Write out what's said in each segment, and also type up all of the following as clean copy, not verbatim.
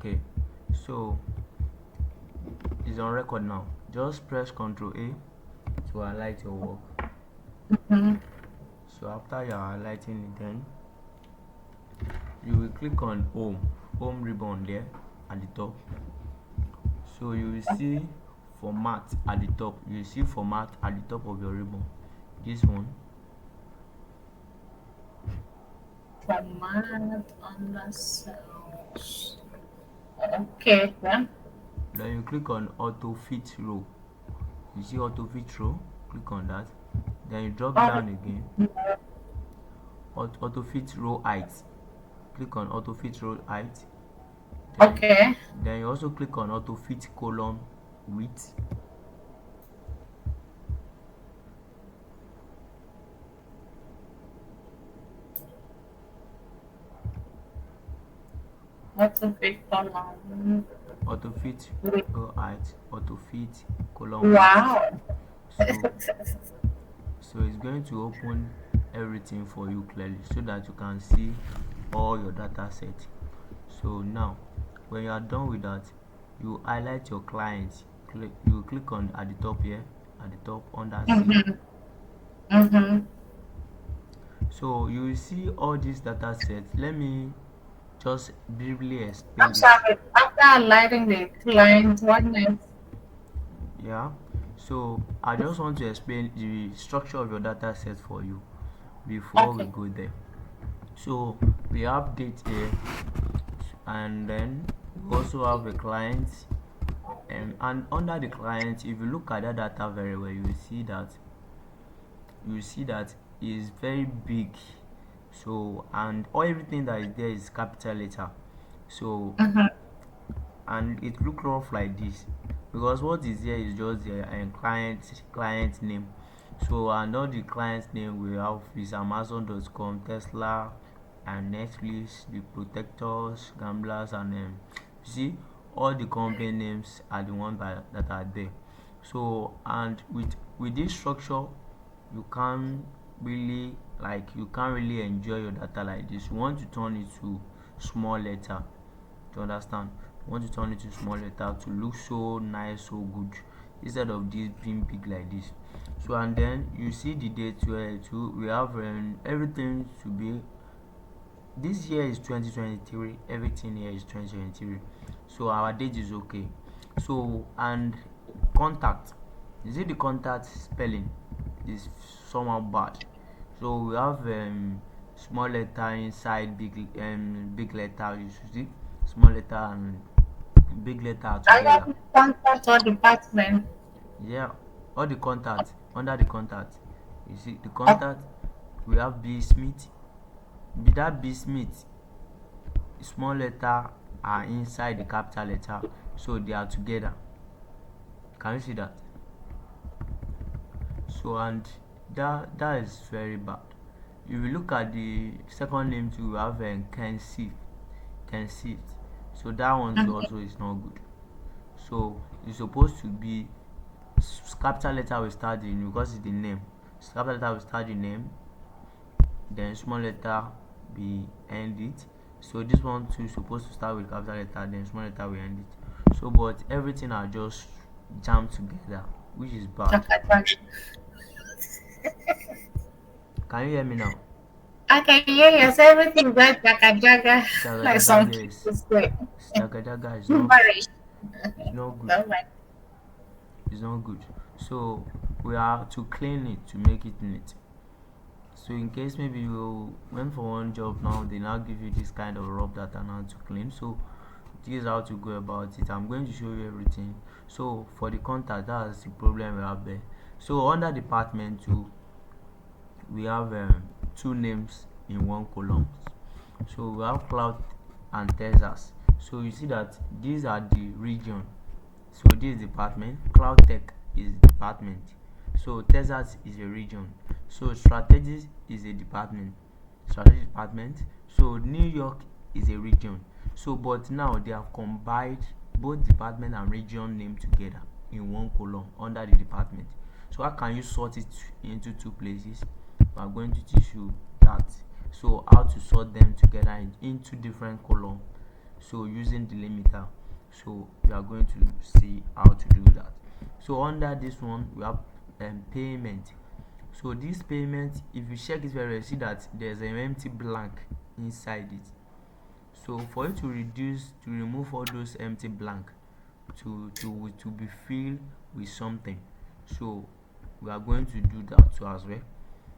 Okay, so it's on record now. Just press Ctrl A to highlight your work. Mm-hmm. So after you're highlighting it, then you will click on home ribbon there at the top. So you will see format at the top. You will see format at the top of your ribbon. This one. Format on the cells. Okay, then. Then you click on auto fit row. You see auto fit row? Click on that. Then you drop Oh, down again. Auto fit row height. Click on auto fit row height. Then okay. then you also click on auto fit column width. What's a big column? Auto fit row height, auto fit column width. Wow. So it's going to open everything for you clearly so that you can see all your data set. So now when you are done with that, you highlight your client. You click on at the top here, at the top under C. Mm-hmm. Mm-hmm. So you will see all these data sets. Let me just briefly I'm explain this. sorry. After lighting the client, what next? Yeah, so I just want to explain the structure of your data set for you before we Okay. go there. So we have date here, and then we also have a client, and under the client, if you look at that data very well, you will see that is very big. So and all everything that is there is capital letter. So Mm-hmm. and it look rough like this because what is here is just the client name. So and all the client name we have is Amazon.com, Tesla, and Netflix, the protectors, gamblers, and you see all the company names are the ones that are there. So and with this structure, you can't you can't really enjoy your data like this. You want to turn it to small letter to understand. You want to turn it to small letter to look so nice, so good, instead of this being big like this. So and then you see the date where too we have everything to be. This year is 2023, everything here is 2023, so our date is okay. So and contact, you see the contact spelling is somehow bad. So we have small letter inside big letter. You should see small letter and big letter I together. have contact or department. Yeah, all the contact under the contact. You see the Okay. contact. We have B Smith. Be that B Smith, small letter are inside the capital letter, so they are together. Can you see that? So and that is very bad. If you look at the second name too, we have Ken Sift. So that one too Mm-hmm. also is not good. So it's supposed to be capital letter will start the name because it's the name. Capital letter will start the name, then small letter be end it. So this one too is supposed to start with capital letter, then small letter will end it. So but everything are just jammed together, which is bad. Okay. Can you hear me now? I can hear you. So everything went like a jagger, like Jagajaga, some yes. kids say. Jagajaga Marriage. is not good. Oh my. It's not good. So we are to clean it to make it neat. So in case maybe you went for one job now, they now give you this kind of rough data now to clean. So this is how to go about it. I'm going to show you everything. So for the contact, that's the problem we have there. So under department two, we have two names in one column. So we have cloud and Texas. So you see that these are the region. So this is department, cloud tech is department. So Texas is a region. So strategy is a department. Strategy department. So New York is a region. So but now they have combined both department and region name together in one column under the department. So how can you sort it into two places? We are going to teach you that. So how to sort them together into different column. so using delimiter. So we are going to see how to do that. So under this one we have payment. So this payment, if you check it very well, you see that there's an empty blank inside it. So for you to remove all those empty blank to be filled with something, so we are going to do that too as well,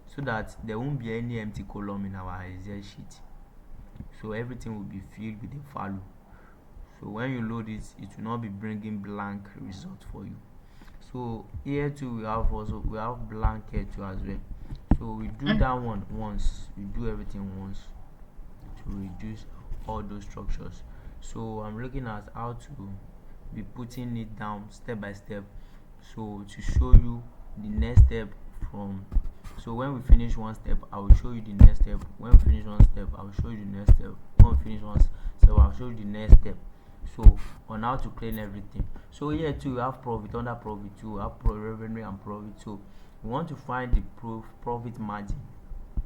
so that there won't be any empty column in our Excel sheet. So everything will be filled with a value. So when you load it, it will not be bringing blank result for you. So here too we have blank here too as well. So we do that one once, we do everything once to reduce all those structures. So I'm looking at how to be putting it down step by step, so to show you the next step from. So when we finish one step, I will show you the next step. When we finish one step, I will show you the next step. When we finish one step, I'll show you the next step. So on how to clean everything. So here too we have profit. Under profit too we have revenue and profit. So we want to find the profit margin,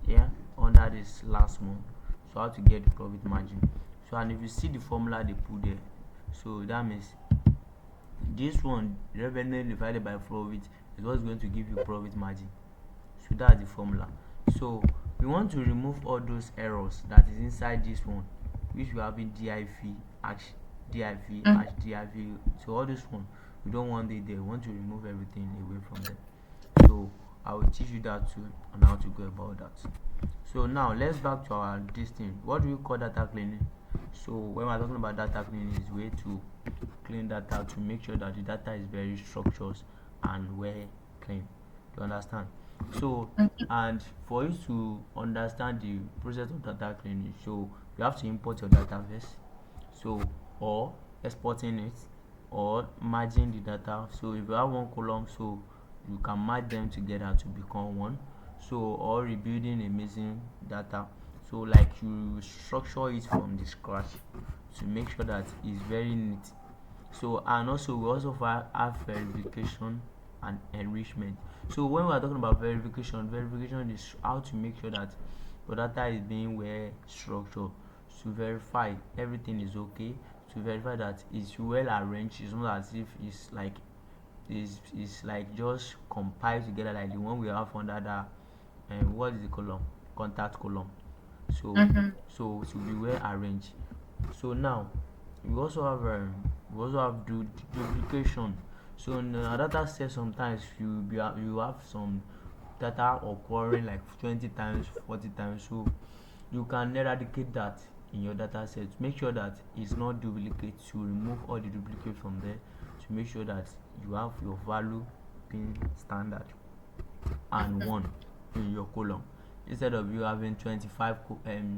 yeah, under this last one. So how to get the profit margin. So and if you see the formula they put there, so that means this one, revenue divided by profit, is what's going to give you profit margin. So that's the formula. So we want to remove all those errors that is inside this one, which we have in div hash div hash div. So all this one we don't want it there. We want to remove everything away from them. So I will teach you that too and how to go about that. So now let's back to our this thing. What do you call data cleaning? So when we're talking about data cleaning, is way to clean data to make sure that the data is very structured and well clean. You understand? So and for you to understand the process of data cleaning, so you have to import your data first. So or exporting it or merging the data. So if you have one column, so you can merge them together to become one. So or rebuilding a missing data. So like you structure it from the scratch to make sure that it's very neat. So and also we also have verification and enrichment. So when we are talking about verification is how to make sure that your data is being well structured, to verify everything is okay, to verify that it's well arranged. It's not as if it's like just compiled together like the one we have under that what is the column, contact column. So to be well arranged. So now we also have duplication. So in our data set sometimes you have some data occurring like 20 times, 40 times. So you can eradicate that in your data set. Make sure that it's not duplicate, to remove all the duplicate from there, to make sure that you have your value being standard and one in your column, instead of you having 25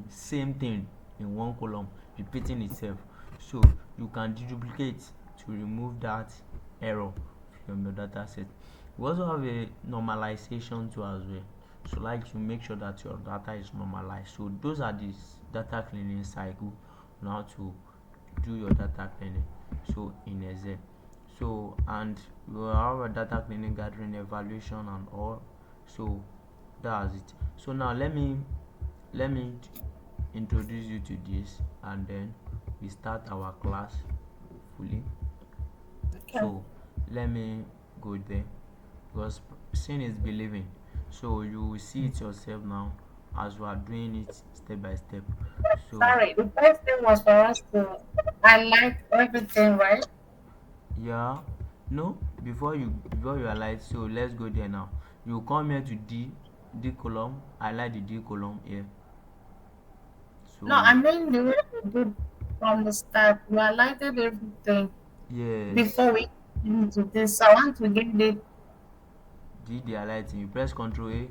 same thing in one column repeating itself. So you can duplicate to remove that error from your data set. We also have a normalization too as well. So like to make sure that your data is normalized. So those are the data cleaning cycle on how to do your data cleaning, so in Excel. So and we will have a data cleaning, gathering, evaluation and all. So that's it. So now let me introduce you to this and then we start our class fully. Okay. So let me go there, because seeing is believing. So you will see it yourself now as we are doing it step by step. So Sorry, the first thing was for us to highlight everything, right? yeah, no, before you alight, so let's go there now. You come here to D column, highlight the D column here. No, So I mean the way we did from the start. We highlighted everything yes, before we came into this. So I want to get it D the highlighting. You press Ctrl A.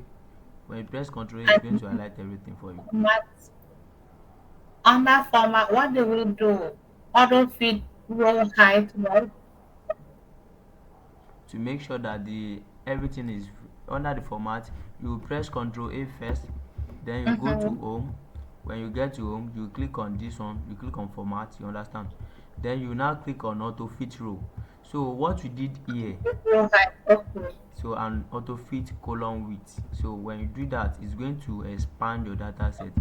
When you press Ctrl A, it's going and to highlight everything for you. format. Under format, what do we do? Auto fit row height, right? To make sure that the everything is under the format, you press Ctrl A first, then you go to Mm-hmm. home. When you get to home, you click on this one, you click on format, you understand, then you now click on auto fit row. So what we did here, Row height, okay. so an auto fit column width. So when you do that, it's going to expand your data set.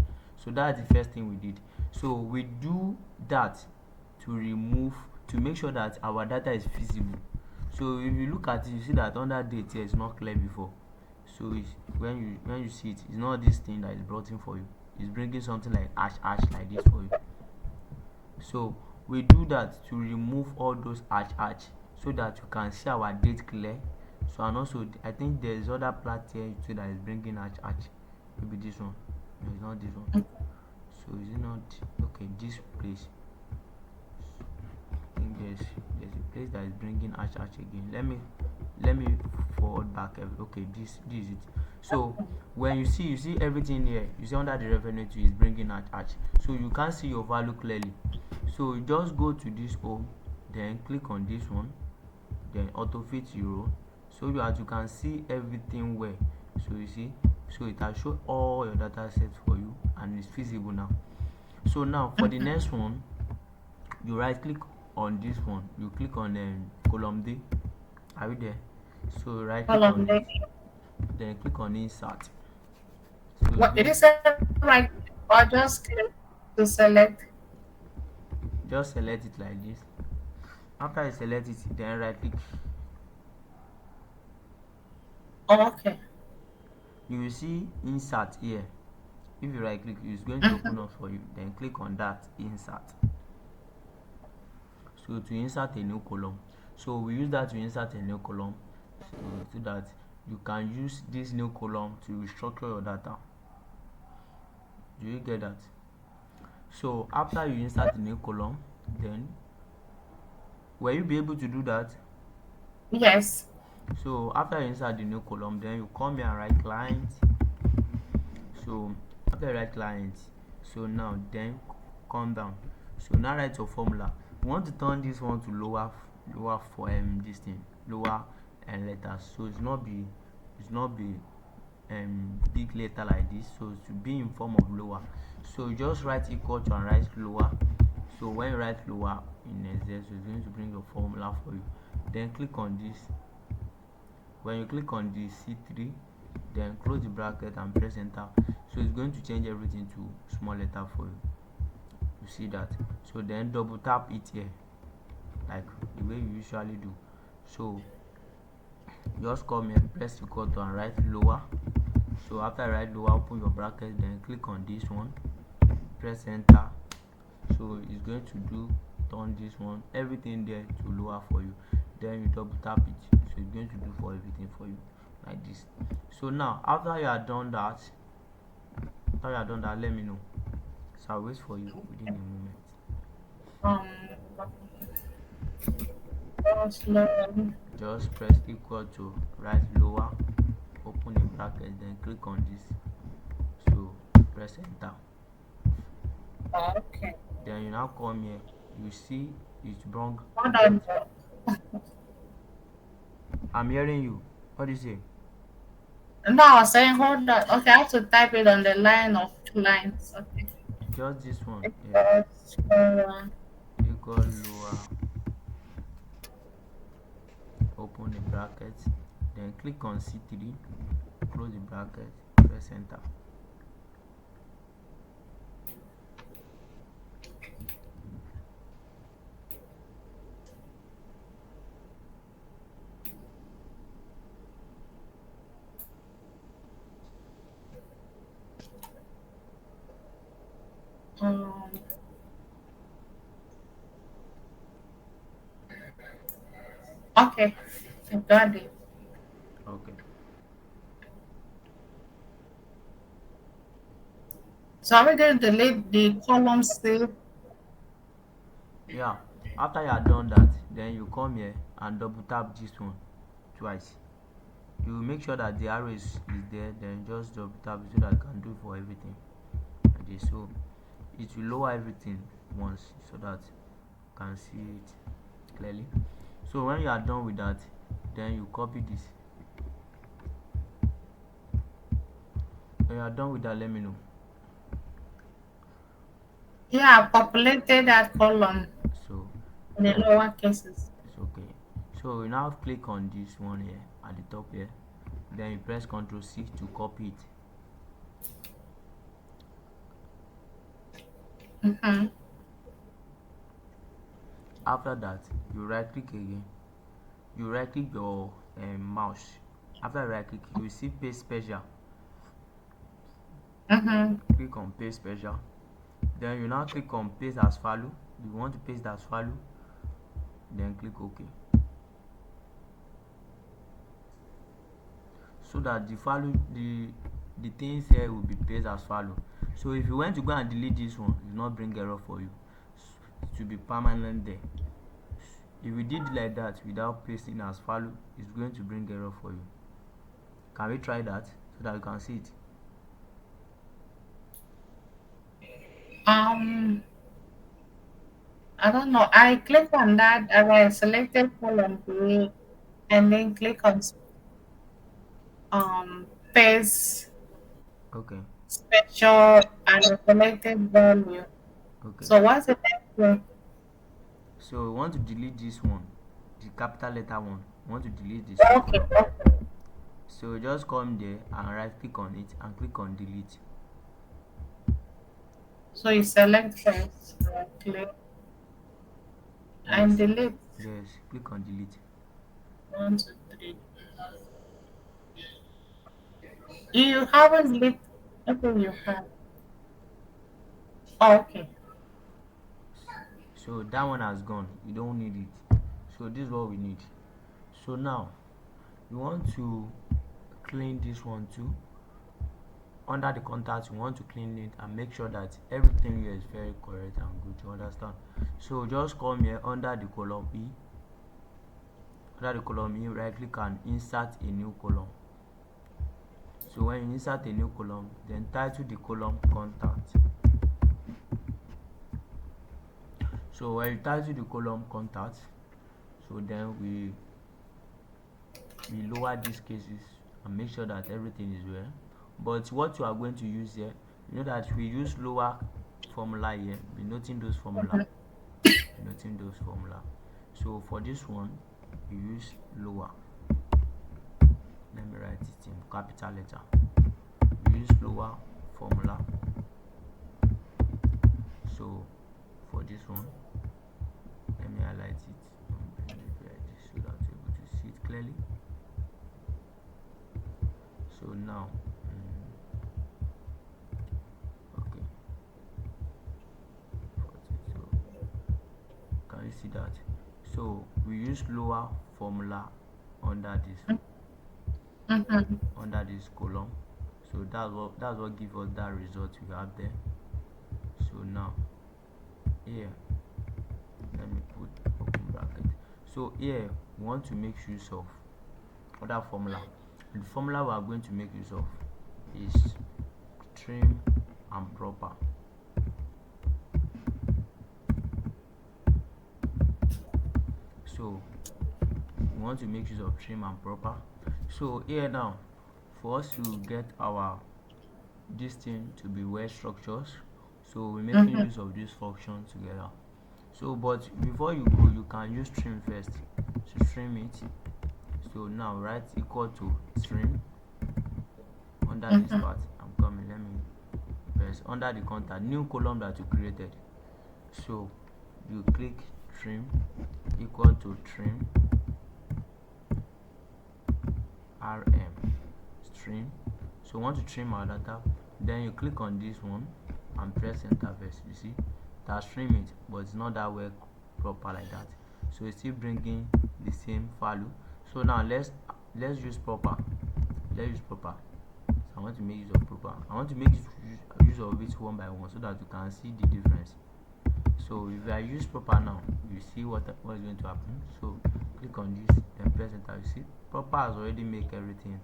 So that's the first thing we did. So we do that to remove, to make sure that our data is visible. So if you look at it, you see that under date here is not clear before. So it's, when you see it, it's not this thing that is brought in for you. It's bringing something like hash like this for you. So we do that to remove all those hash so that you can see our date clear. So and also I think there is other plot here too that is bringing hash. Maybe this one. No, it's not this one. So is it not okay? This place. I think there's a place that is bringing hash again. Let me forward back. Okay, this is it. So when you see everything here, you see under the revenue is bringing hash. So you can't see your value clearly. So you just go to this home, then click on this one, then auto fit euro, so that you can see everything well. So you see, so it has shown all your data sets for you and it's feasible now. So now for the next one, you right click on this one, you click on column D. Are you there? So right click Column on it, there. then click on insert. So it's What did going you to say? Right, or just click to select? just select it like this. After you select it, then right click. Oh, okay. You will see insert here. If you right click, it's going to Mm-hmm. open up for you, then click on that insert. So to insert a new column, so we use that to insert a new column, so that you can use this new column to restructure your data. Do you get that? So after you insert the new column, then will you be able to do that? Yes. So after you insert the new column, then you come here and write client. So after you write client, so now then come down. So now write your formula. You want to turn this one to lower for this thing, lower and letters. So it's not be big letter like this. So to be in form of lower. So you just write equal to and write lower. So when you write lower in Excel, so it's going to bring your formula for you. Then click on this. When you click on the C3, then close the bracket and press enter. So it's going to change everything to small letter for you. You see that? So then double tap it here, like the way you usually do. So just come here, press equal to and write lower. So after I write lower, open your bracket, then click on this one, press enter. So it's going to do turn this one, everything there to lower for you. Then you double tap it, so it's going to do for everything for you like this. So now after you are done that, let me know. So I'll wait for you within a moment. Um, just load. Just press equal to, write lower, open a bracket, then click on this. So press enter. Oh, okay. Then you now come here, you see it's wrong. Hold on. I'm hearing you. What do you say? No, I was saying hold on. Okay, I have to type it on the line of lines. Okay. Just this one, yeah. Equals, Equal lower, open the bracket, then click on C3, close the bracket, press enter. um, okay. I got it. Okay. So are we going to delete the column C? Yeah. After you are done that, then you come here and double tap this one twice. You will make sure that the arrow is there, then just double tap it so that you can do for everything. Okay, so it will lower everything once so that you can see it clearly. So when you are done with that, then you copy this. When you are done with that, let me know. Yeah, I populated that column So in the yeah, lower cases. it's okay. So you now click on this one here at the top here, then you press Ctrl C to copy it. Mm-hmm. After that, you right click again. You right click your mouse. After right click, you will see paste special. Mm-hmm. Click on paste special. Then you now click on paste as value. You want to paste as value, then click OK. So that the things here will be pasted as value. So if you want to go and delete this one, it will not bring error for you. It will be permanent there. If you did like that without pasting as value, it's going to bring error for you. Can we try that so that you can see it? Um, I don't know. I click on that and I selected column B and then click on paste Okay. special and the selected value. Okay. So what's the next one? So we want to delete this one, the capital letter one. We want to delete the Okay, semicolon. okay. So just come there and right click on it and click on delete. So you select first, click and Yes. delete. Yes. Click on delete. One, two, three. You haven't lit. Okay, you have. Oh, okay. So that one has gone. You don't need it. So this is what we need. So now you want to clean this one too. Under the contact, you want to clean it and make sure that everything here is very correct and good. You understand? So just come here under the column E. Under the column E, right click and insert a new column. So when you insert a new column, then title the column contact. So when you title the column contact, so then we lower these cases and make sure that everything is well. But what you are going to use here, you know that we use lower formula here. Be noting those formula. Be noting those formula. So for this one, we use lower. Let me write it in capital letter. We use lower formula. So for this one, let me highlight it and bring it like this so that you're able to see it clearly. So now, okay, so can you see that? So we use lower formula under this Mm-hmm. column. So that's what gives us that result we have there. So now here, let me put open bracket. So here we want to make use of other formula. The formula we are going to make use of is trim and proper. So we want to make use of trim and proper. So here now, for us to get our this thing to be well structured, so we're making Mm-hmm. use of this function together. So but before you go, you can use trim first. So trim it. So now write equal to trim under this Mm-hmm. part. I'm coming, let me press under the contact, new column that you created. So you click trim equal to trim rm string. So want to trim our data, then you click on this one and press enter first. You see that trim it, but it's not that well proper like that. So it's still bringing the same value. So now let's use proper. Let's use proper. So I want to make use of proper. I want to make use of it one by one so that you can see the difference. So if I use proper now, you see what is going to happen. So click on this, then press enter. You see proper has already make everything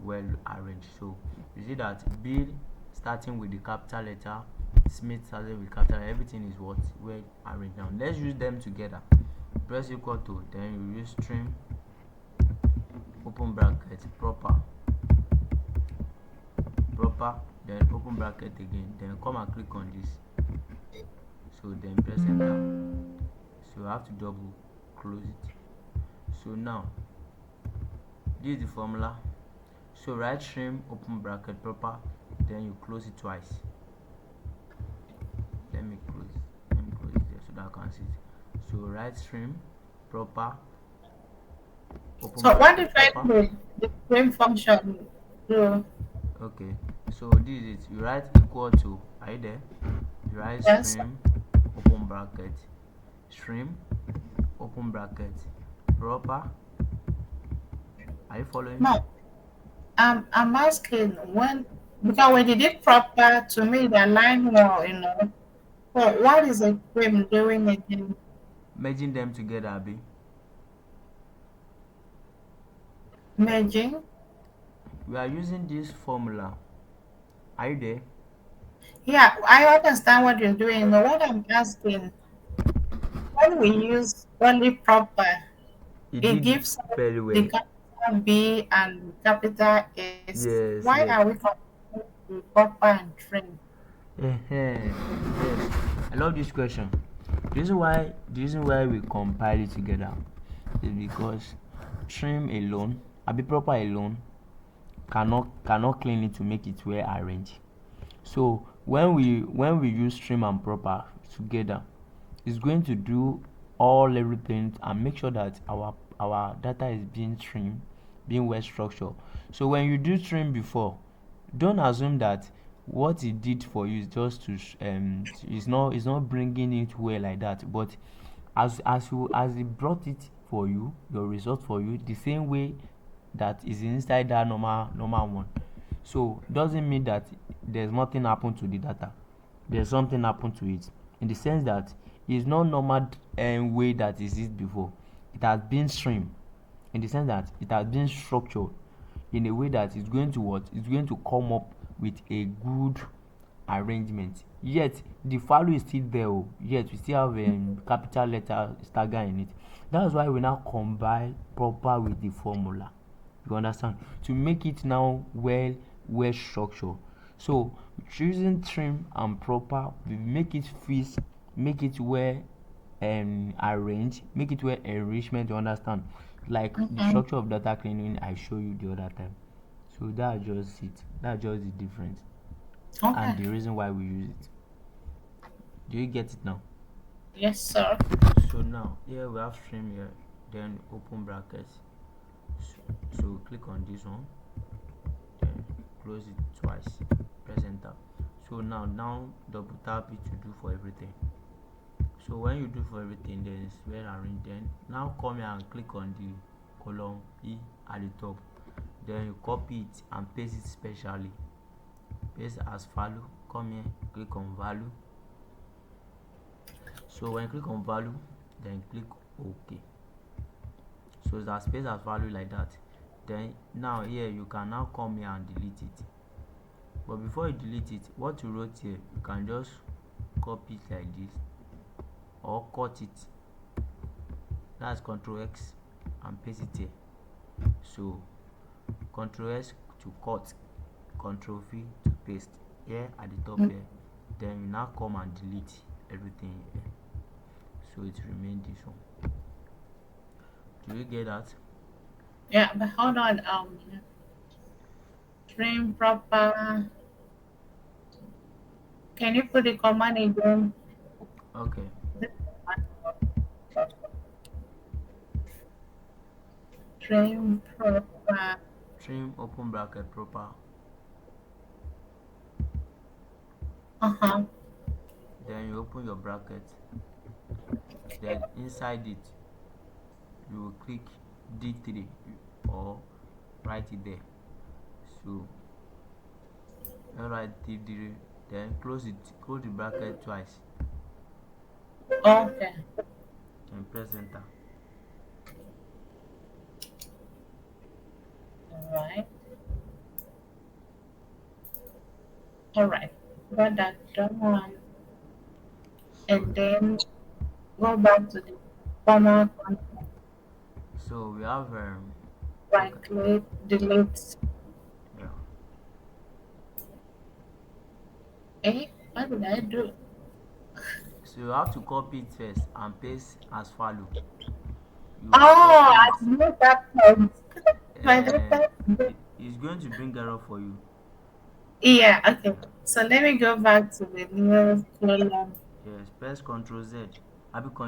well arranged. So you see that Bill starting with the capital letter, Smith starting with capital letter, everything is what well arranged. Now let's use them together. Press equal to, then you use string open bracket proper, then open bracket again, then come and click on this. So then press enter. So you have to double close it. So now this is the formula. So write trim open bracket proper, then you close it twice, let me close it there so that I can see it. So write stream proper, open So what bracket if I proper. the same function do? Okay, so this is it. You write equal to, are you there? You write Yes. stream open bracket, stream open bracket proper. Are you following? No, I'm asking when because when you did proper to me the line well, So what is a stream doing again? Merging them together, Abi. Merging? We are using this formula. Are you there? Yeah, I understand what you're doing, but what I'm asking, when we use only proper, You it did it gives us very the well. capital B and capital S. Yes, Why yes. are we comparing the proper and trim? Yes. I love this question. The reason why we compile it together is because trim alone, abi proper alone, cannot clean it to make it well arranged. So when we use trim and proper together, it's going to do all everything and make sure that our data is being trimmed, being well structured. So when you do trim before, don't assume that what it did for you is just to it's not bringing it well like that. But as it brought it for you, your result for you the same way that is inside that normal one. So doesn't mean that there's nothing happened to the data. There's something happened to it in the sense that it's not normal way that is it before. It has been streamed in the sense that it has been structured in a way that it's going to what? It's going to come up with a good arrangement. Yet the value is still there. Oh. Yet we still have capital letter stagger in it. That's why we now combine proper with the formula. You understand? To make it now well structured. So choosing trim and proper will make it fit, make it well arrange, make it well enrichment. You understand? Like the Mm-hmm. structure of data cleaning I show you the other time. So that's just it. That's just the difference and Okay. the reason why we use it. Do you get it now? Yes, sir. So now here we have stream here, then open brackets. So click on this one, then close it twice, press enter. So now double tap it to do for everything. So when you do for everything, then it's well arranged. Then now come here and click on the column E at the top. Then you copy it and paste it specially. Paste as value. Come here, click on value. So when you click on value, then click OK. So it's as space as value like that. Then now here you can now come here and delete it. But before you delete it, what you wrote here, you can just copy it like this or cut it. That's Ctrl X and paste it here. So Ctrl S to cut, Ctrl V to paste here at the top here. Then you now come and delete everything here. So it remains this one. Do you get that? Yeah, but hold on. Trim proper. Can you put the command again? Okay. Trim proper. Trim open bracket proper. Uh-huh. Then you open your bracket. Then inside it, you will click D3 or write it there. So you write D3, then close it, close the bracket twice, Okay. and press enter. All right. All right. Got that done. So And then go back to the format and we have right okay, click, delete. yeah. What did I do? So you have to copy it first and paste as follow. You Oh, copy I it. made that point. My Uh, data. it's going to bring error for you. Yeah, okay. Yeah. So let me go back to the new column. Yes, press Ctrl Z.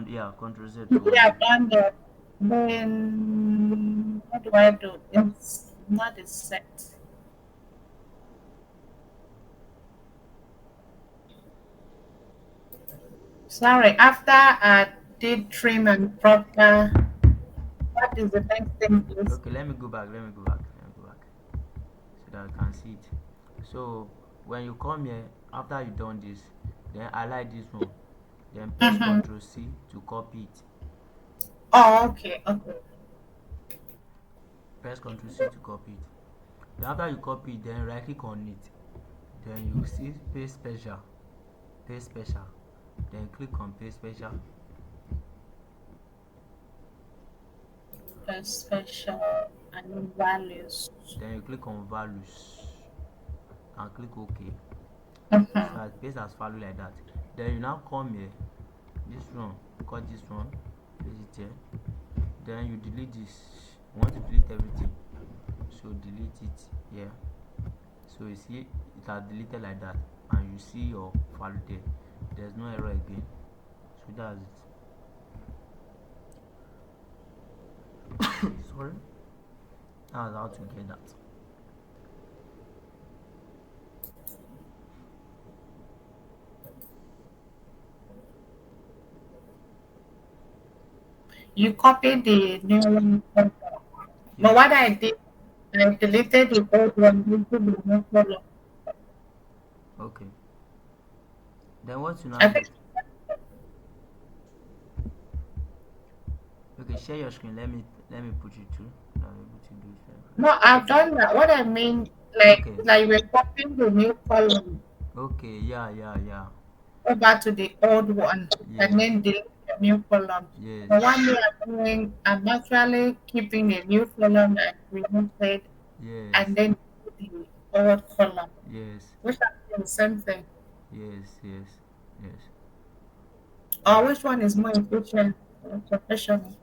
Yeah, Ctrl Z for Yeah, you. I've done that. Then what do I do? It's not a set. Sorry, after I did trim and proper, what is the next thing, please? Okay, let me go back. So that I can see it. So when you come here, after you done this, then highlight this one. Then press Mm-hmm. Ctrl C to copy it. Oh, okay, okay. Press Ctrl C to copy it. Then after you copy it, then right click on it. Then you see paste special. Paste special. Then click on paste special. Special and values. Then you click on values and click OK. So Mm-hmm. I paste as value like that. Then you now come here, this one, cut this one, paste it here. Then you delete this. You want to delete everything. So delete it here. So you see it has deleted like that, and you see your value there. There's no error again. So that's it. Sorry. That's how to get that. You copy the new one. But Yes. what I did, I deleted the old one into the new column. Okay. Then what you now I do? think Okay, share your screen. Let me put you through. I'm able to do it very no, fast. I've done that. What I mean, Okay. like we're copying the new column Okay. Yeah. over to the old one and Yes. then delete the new column. Yes. The one we are doing, I'm actually keeping the new column that we wanted Yes. and then the old column, Yes. which are the same thing. Yes. Or which one is more efficient or professional?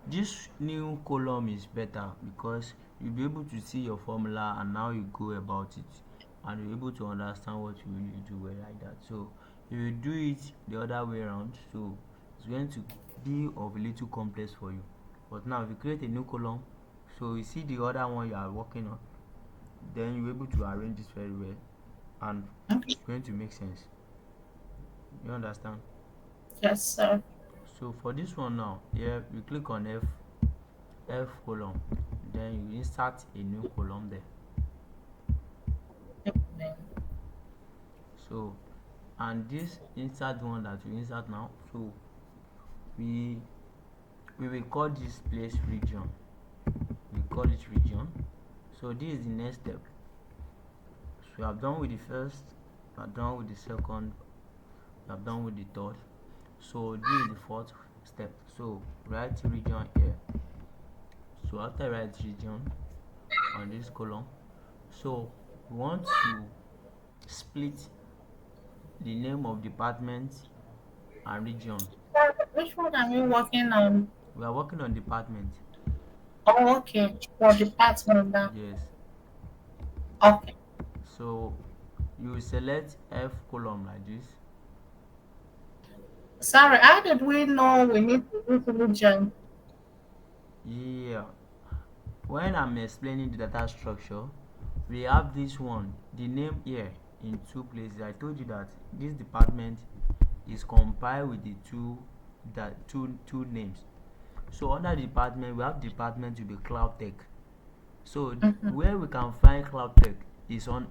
This new column is better because you'll be able to see your formula and how you go about it, and you're able to understand what you really do well like that. So if you do it the other way around, so it's going to be of a little complex for you. But now if you create a new column, so you see the other one you are working on, then you're able to arrange this very well, and Okay. it's going to make sense. You understand? Yes, sir. So for this one now, here you click on F column, then you insert a new column there. Amen. So and this insert one that you insert now, so we we will call this place region. We call it region. So this is the next step. So you have done with the first, you are done with the second, you have done with the third. So this is the fourth step. So write region here. So after write region on this column, so we want to split the name of department and region. So which one are we working on? We are working on department. Oh, okay. For department now. Yes. Okay. So you select F column like this. Sorry, how did we know we need to use region? Yeah. When I'm explaining the data structure, we have this one, the name here in two places. I told you that this department is compiled with the two names. So under the department, we have department to be cloud tech. So Mm-hmm. where we can find cloud tech is on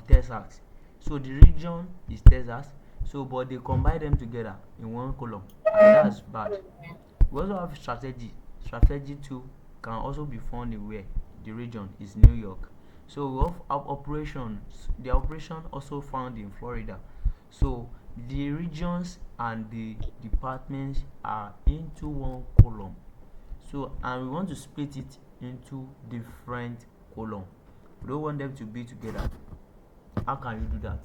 Texas. So the region is Texas. So but they combine them together in one column, and that's bad. We also have strategy. Strategy too can also be found in where the region is New York. So we have operations. The operation also found in Florida. So the regions and the departments are into one column. So and we want to split it into different column. We don't want them to be together. How can you do that?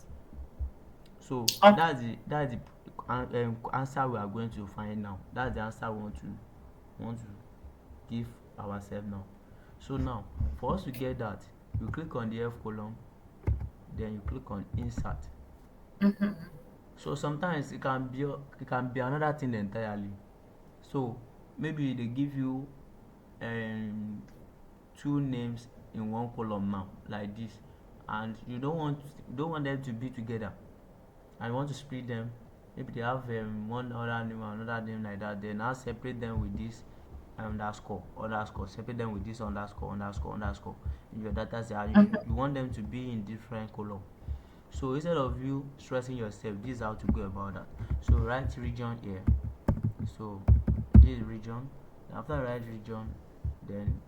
So Okay. that's the answer we are going to find now. That's the answer we want to give ourselves now. So now for us to get that, you click on the F column, then you click on insert. Mm-hmm. So sometimes it can be another thing entirely. So maybe they give you um two names in one column now like this, and you don't want them to be together, and you want to split them. Maybe they have one other name and another name like that, then now separate them with this underscore, separate them with this underscore in your data set, and you, Mhm. you want them to be in different column. So instead of you stressing yourself, this is how to go about that. So write region here. So this is region. After write region, then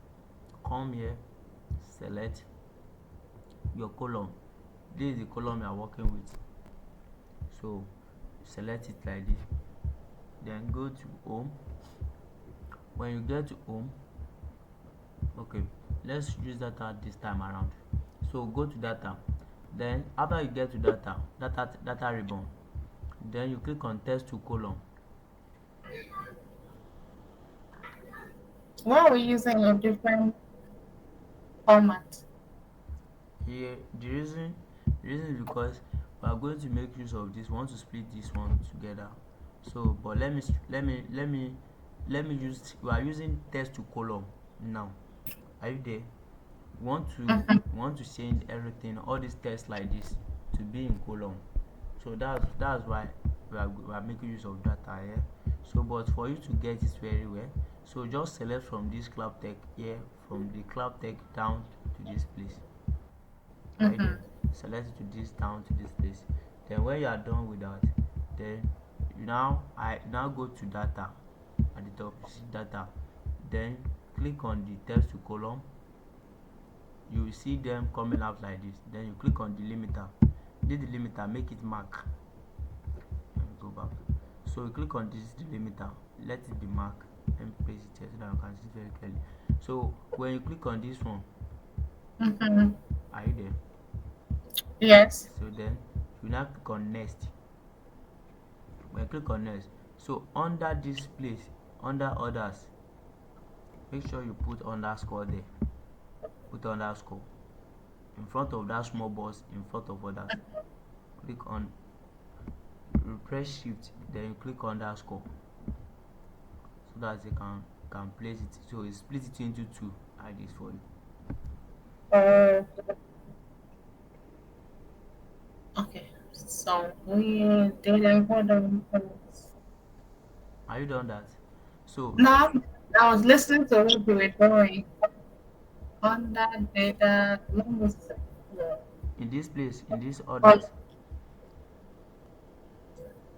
come here, select your column. This is the column you are working with. So select it like this, then go to home. When you get to home, okay, let's use data this time around. So go to data, then after you get to data ribbon, then you click on text to column. Why are we using a different format? Here the reason is because we are going to make use of this. We want to split this one together. So but let me use we are using text to column now. Are you there? We want to change everything, all these text like this, to be in column. So that's why we are making use of data here. So but for you to get it very well, so just select from this cloud tech here, from the cloud tech down to this place. Are you there? Mm-hmm. Select it to this down to this place. Then when you are done with that, then I now go to data. At the top you see data, then click on the text to column. You will see them coming out like this. Then you click on delimiter. This delimiter, make it mark. Let me go back. So you click on this delimiter, let it be marked, and place it here so that you can see it very clearly. So when you click on this one, Mm-hmm. are you there? Yes. So then you now click on next. When you click on next, so under this place, under others, make sure you put underscore there. Put underscore in front of that small box in front of others. Click on, you press shift, then you click underscore so that you can place it. So it split it into two like this for you. Uh, okay. So we did a what Are you done that? So now I was listening to what you were doing on that data. Let me see. in this place, in this But others,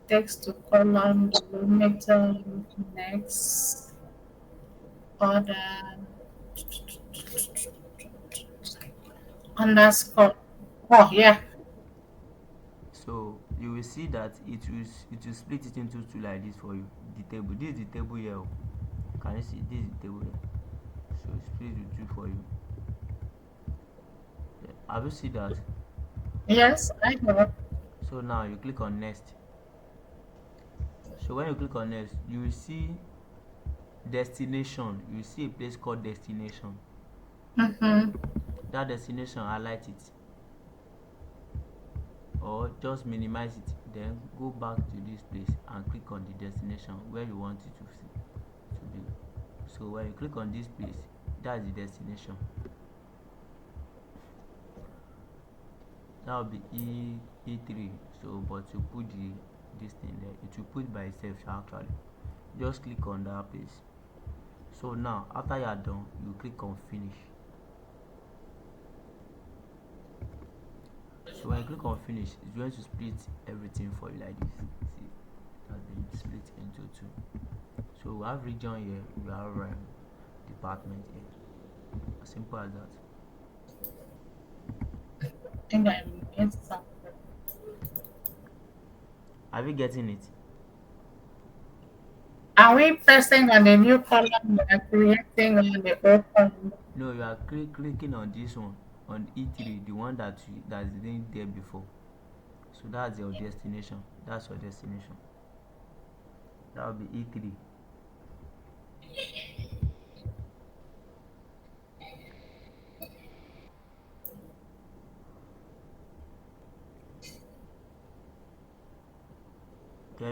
text to column delimiter next order underscore. Oh yeah. so you will see that it will split it into two like this for you. The table, this is the table here. Oh. Can you see? This is the table here. So it split it into two for you. Yeah. Have you seen that? Yes, I know. So now you click on next. So when you click on next, you will see destination. You will see a place called destination. Mm-hmm. That destination, highlight it or just minimize it. Then go back to this place and click on the destination where you want it to be. So when you click on this place, that's the destination. That will be E3. So but you put this thing there, it will put by itself actually. Just click on that place. So now after you are done, you click on finish. So when you click on finish, it's going to split everything for you like this. See, it has been split into two. So we have region here, we have department here. As simple as that. I think I missed something. Are you getting it? Are we pressing on the new column we are creating on the old column? No, you are clicking on this one, on E3, the one that isn't there before. So that's your destination. That's your destination. That will be E3.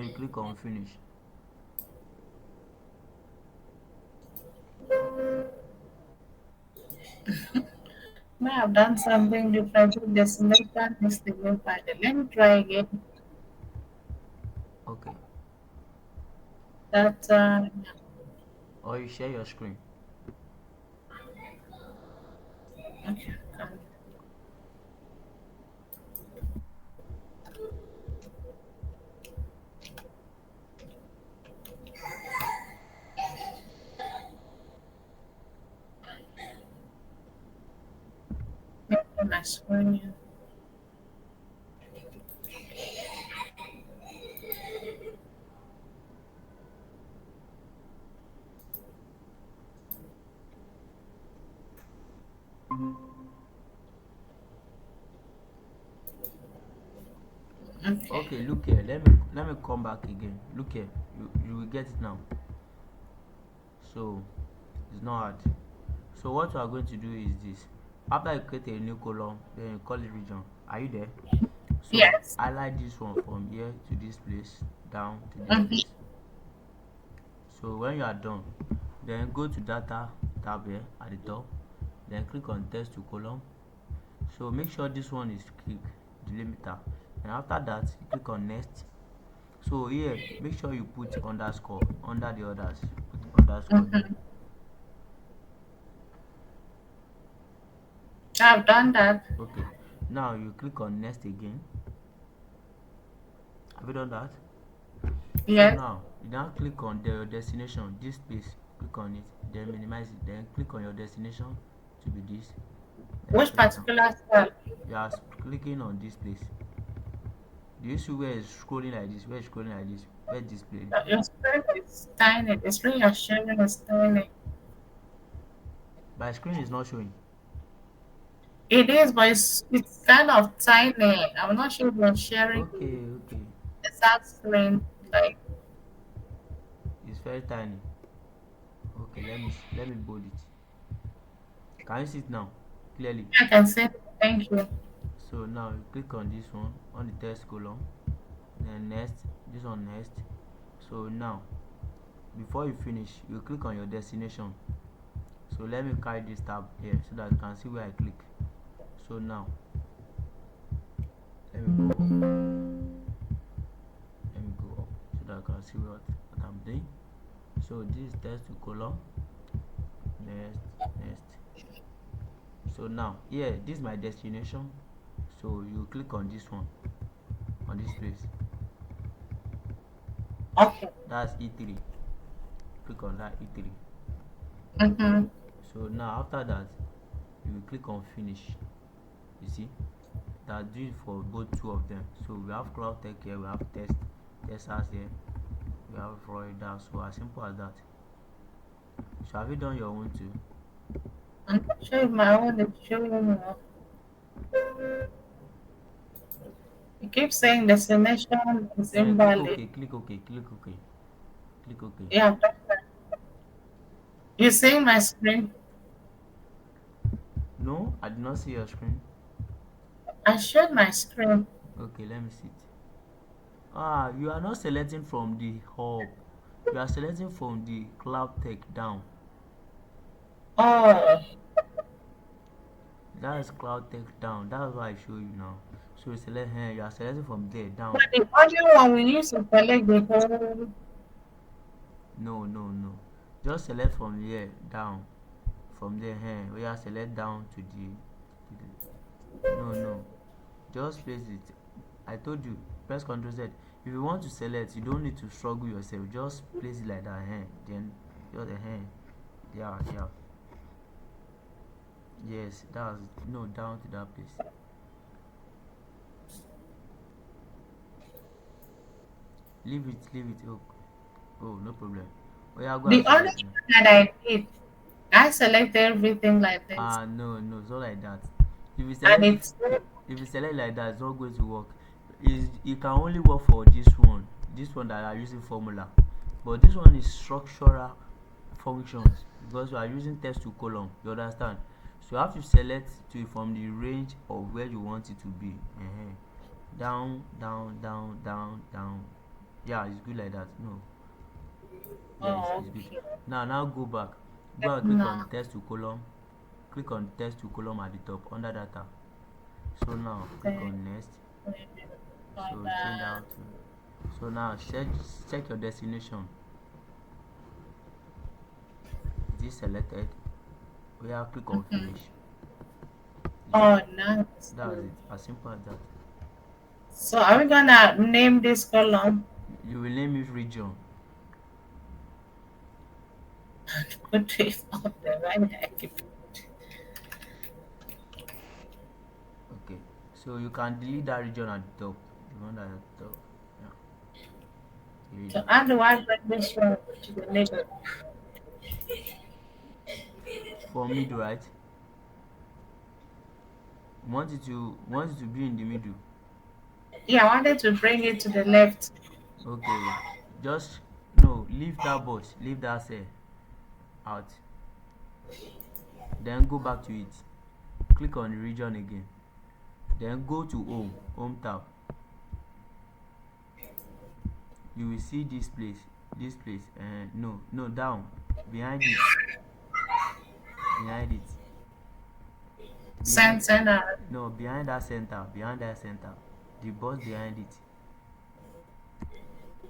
then you click on finish. May have done something different with the selection is the new pattern. Let me try again. Okay, That or you share your screen. okay. My screen. Okay. Okay, look here. Let me come back again. Look here. You will get it now. So it's not hard. So what we are going to do is this. After you create a new column, then you call it region. Are you there? So Yes. highlight this one from here to this place, down to this Mhm. place. So when you are done, then go to data tab here at the top, then click on text to column. So make sure this one is click delimiter, and after that you click on next. So here make sure you put underscore under the others, put underscore there. Mhm. I've done that. Okay, now you click on next again. Have you done that? So Yes. now you now click on the destination, this place, click on it, then minimize it, then click on your destination to be this, then Which press down. particular cell? You are clicking on this place. Do you see where it's scrolling like this? Where it's scrolling like this? Where display? Your screen is tiny. The screen you're sharing is tiny. My screen is not showing. It is, but it's kind of tiny. I'm not sure if you're sharing Okay, okay. the exact screen. Like It's very tiny. Okay, let me bold it. Can you see it now? Clearly. I can say thank you. So now you click on this one on the text column, then next, this one next. So now before you finish, you click on your destination. So let me carry this tab here so that you can see where I click. So now let me go up. Let me go up so that I can see what I'm doing. So this is text to column, next, next. So now here this is my destination. So you click on this one, on this place. Okay. That's E3. Click on that E3. Mm-hmm. So now after that you will click on finish. You see that do it for both two of them. So we have cloud tech here, we have testers here, we have Florida. So as simple as that. So have you done your own too? I'm not sure if my own is showing. It keeps saying destination is Click invalid. OK, click OK, click OK, click OK. Yeah, I've done that. You seeing my screen? No, I did not see your screen. I shared my screen. Okay, let me see it. You are not selecting from the hub. You are selecting from the cloud tech down. Oh, That's cloud tech down. That's why I show you now. So you select here. You are selecting from there but down. the audio one we used to select the whole. No, no, no. Just select from here down. From there here. We are select down to the. No, no. Just place it. I told you. Press Ctrl Z. If you want to select, you don't need to struggle yourself. Just place it like that. Here. Then just the hand. Yeah, yeah. Yes, that's no down to that place. Leave it, leave it. Oh, oh, no problem. Oh yeah, go and The other select now. one that I did, I selected everything like this, No, no, it's not like that. If you and select it, it's if you select like that, it's not going to work. Is it can only work for this one that are using formula, but this one is structural functions because you are using text to column. You understand? So you have to select to from the range of where you want it to be. Down, down, down, down, down. Yeah, it's good like that. No, yeah, it's Oh, good. okay. Now go back. Go and click on Now, text to column. Click on text to column at the top under data. So now click then on next. on So change the out to. So now check your destination. Is it selected? We have click on mhm. finish. Yeah, Oh, nice. that's it. As simple as that. So are we gonna name this column? You will name it region. Put it on the right hand. Okay. So you can delete that region at the top. The one that at the top. Yeah, the So region. how do I bring this one to the middle? For middle, right? Want it to be in the middle. Yeah, I wanted to bring it to the left. Okay. Just no, leave that box, leave that cell out. Then go back to it. Click on the region again. Then go to home tab. You will see this place. No, down, behind it, behind it, behind Center. no, behind that center, the box behind it.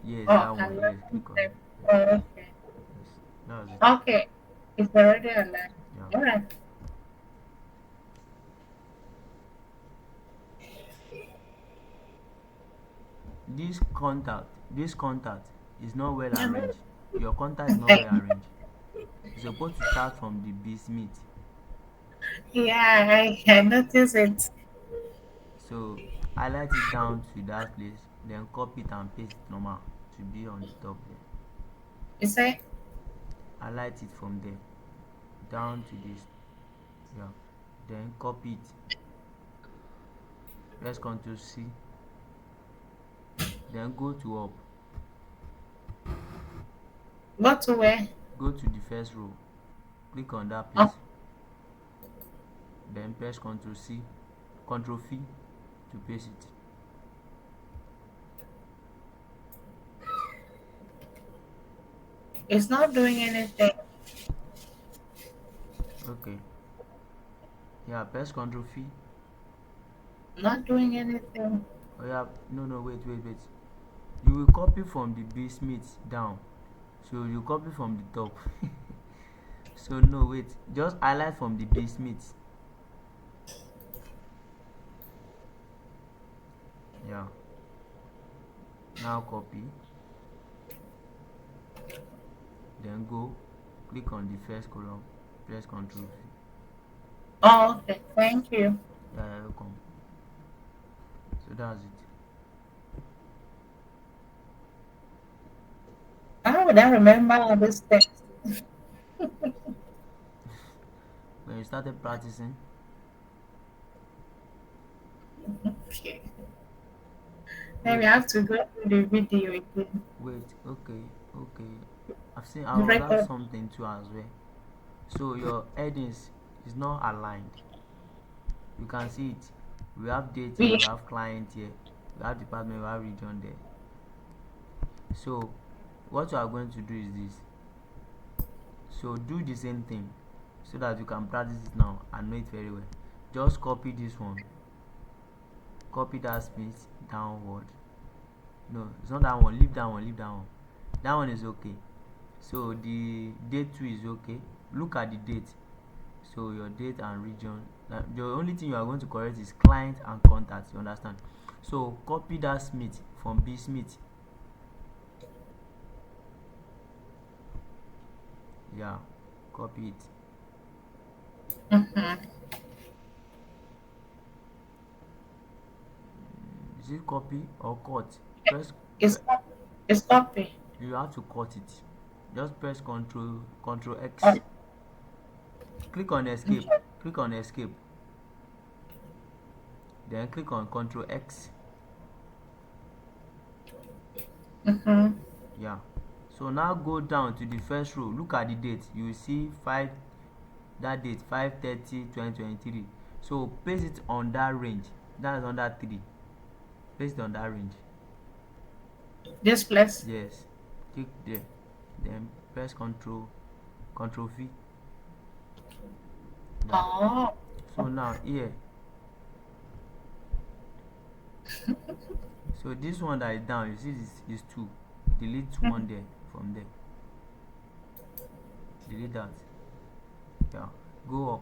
Yes, Oh, that one. can Yes, you click on them? it. Oh, okay. Yes, that's it. Okay. It's already aligned. Yeah. All right. This contact is not well Mhm. arranged. Your contact is not well arranged. You're supposed to start from the bismuth. Yeah, I noticed it. So highlight it down to that place, then copy it and paste it normal to be on the top there. You say, Highlight it from there down to this. Yeah. Then copy it. Press Ctrl C. Then go to up. go to where? Go to the first row. Click on that Oh, place. Then press Ctrl C, Ctrl V to paste it. it's not doing anything. Okay. Yeah, press Ctrl V. Not doing anything. Oh yeah, no, wait. You will copy from the bismuth down. So you copy from the top. So no, wait. Just highlight from the bismuth. Yeah. Now copy. Then go. Click on the first column. Press Ctrl V. Oh, okay. Thank you. Yeah, you're welcome. So that's it. How would I remember all these things? When you started practicing, Okay. Maybe wait, I have to go through the video again. okay. I The observed record. something too as well. So your headings is not aligned. You can see it. We have date here, We, we have client here, we have department, we have region there. So what you are going to do is this. So do the same thing so that you can practice it now and know it very well. Just copy this one, copy that space downward. No, it's not that one. Leave that one. That one is okay. So the date too is okay. Look at the date. So your date and region. The only thing you are going to correct is client and contact. You understand? So copy that Smith from B Smith. Yeah, copy it. mhm. Is it copy or cut? It's, Pre- it's copy. you have to cut it. Just press Control Oh, X. Click on escape. Click on escape. Then click on Control X. mm-hmm. Yeah. So now go down to the first row. Look at the date. You will see that date 5/30/2023. So paste it on that range. That's under 3. Paste it on that range. This place. Yes, click there, then press control V. Yeah. Oh. So now here, so this one that is down, you see this is two. Delete one there from there. Delete that. Yeah. Go up.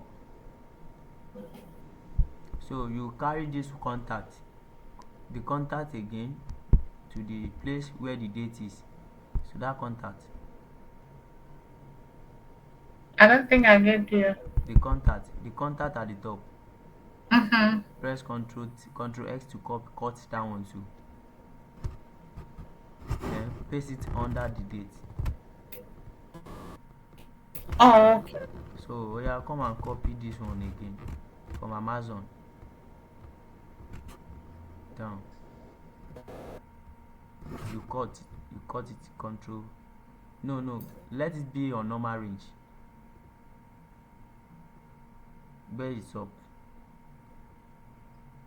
So you carry this contact, the contact again to the place where the date is. So that contact, I don't think I get you. the contact at the top. Mm-hmm. Press Control X to cut that one too. Then paste it under the date. Oh, okay. So yeah, come and copy this one again from Amazon down. You cut it. Control. No. Let it be on normal range. Where it's up.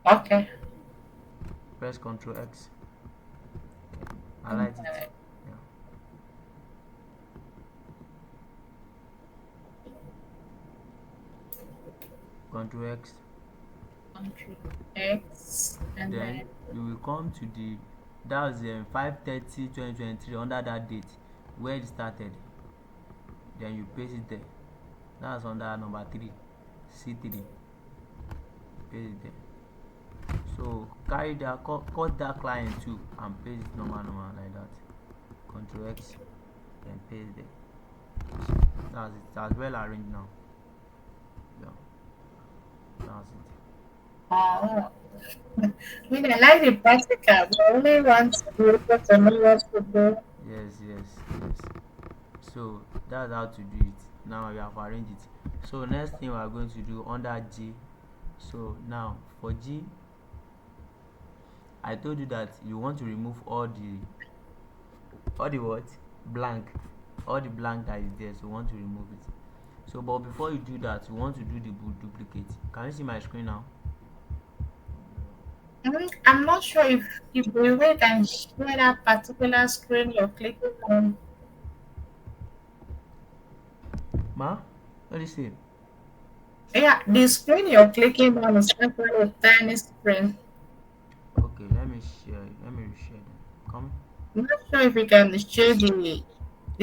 Okay. Press Control X. Highlight it. Yeah. Control X. Control X and Then then you will come to the, that's 5/30/2023 under that date where it started. Then you paste it there. That's under number 3, C3. Paste it there. So carry that, cut that client too and paste it normal like that. Control X, then paste there. That's it. That's well arranged now. Yeah, that's it. oh. I mean, I like the practical, but I only want to be able to know what to do. Yes. So that's how to do it. Now you have arranged it. So next thing we are going to do under G. So now for G, I told you that you want to remove all the what, blank, all the blank that is there. So you want to remove it. So but before you do that, you want to do the duplicate. Can you see my screen now? I'm not sure if the way can share that particular screen you're clicking on. Ma, what do you say? Yeah, the screen you're clicking on is actually a tiny screen. Okay, let me share. Let me reshare them. Come. I'm not sure if you can share the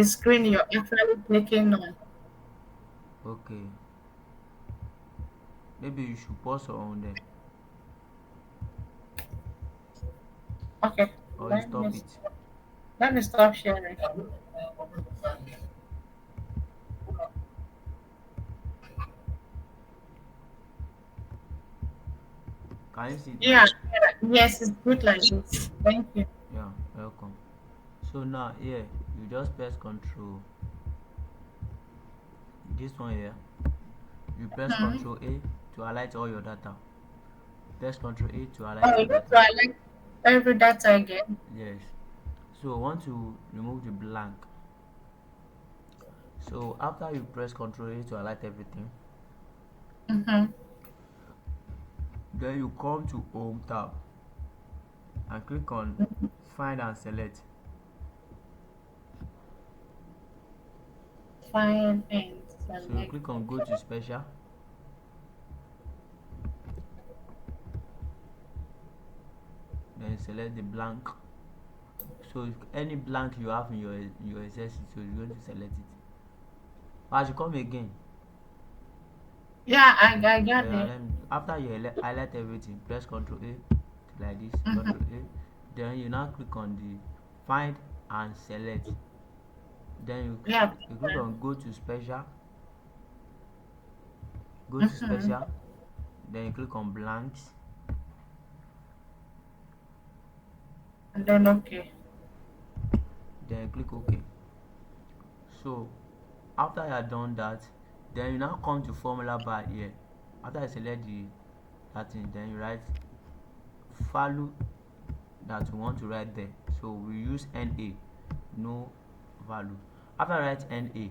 screen you're actually clicking on. Okay, maybe you should pause on there Okay, or you let me stop it. let me stop sharing. Can you see it now? Yeah, yes, it's good like this. Thank you. Yeah, welcome. So now here you just press Control, this one here. You press Hmm. Control A to highlight all your data. Press Control A to highlight Oh, your you need data. to highlight every data again. Yes. So want to remove the blank. So after you press Control A to highlight everything, Mm-hmm. then you come to Home tab and click on Find and Select. Find and So you select. click on Go to Special, then select the blank. So any blank you have in your Excel sheet, so you're going to select it. As you come again, Yeah, I got it. after you highlight everything, press Ctrl A to like this, Mm-hmm. Ctrl A. Then you now click on the Find and Select. Then Yeah. you click on Go to Mm-hmm. Special. Then you click on Blanks. And then okay. Then you click OK. So after you are done that, then you now come to Formula Bar here. After you select that thing, then you write value that you want to write there. So we use NA, no value. After I write NA